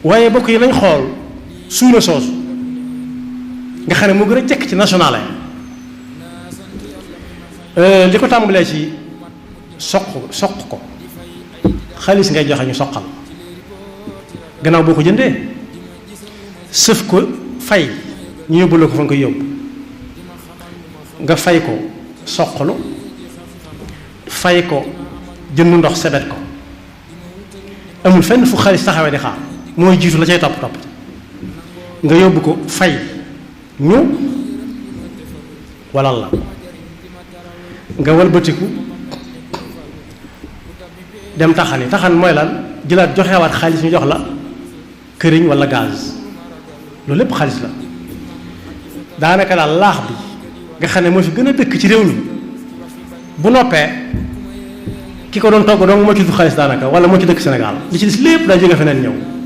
waaye bokk yi nañ xool suuna soosu nga xam ne moo gën a jekk ci national li ko tàmbalee ci soq ko xaalis ngay joxe ñu soqal gannaaw boo ko jëndee sëf ko fay ñu yóbbu la ko fa nga koy yóbbu nga fay ko soqalu fay ko jënd ndox sebet ko amul fenn fu xaalis taxawee di xaar mooy jiitu la cay topp nga yóbbu ko fay ñu walal la nga walbatiku dem taxan mooy lan jëlaat joxewaat xaalis ñu jox la këriñ walla gaz loolu lépp xaalis la daanaka daal laax bi nga xam ne moo fi gën a dëkk ci réew mi bu noppee ki ko doon togg dong moo ci du xaalis daanaka walla moo ci dëkk Sénégal li ci des lépp daa jóge feneen ñëw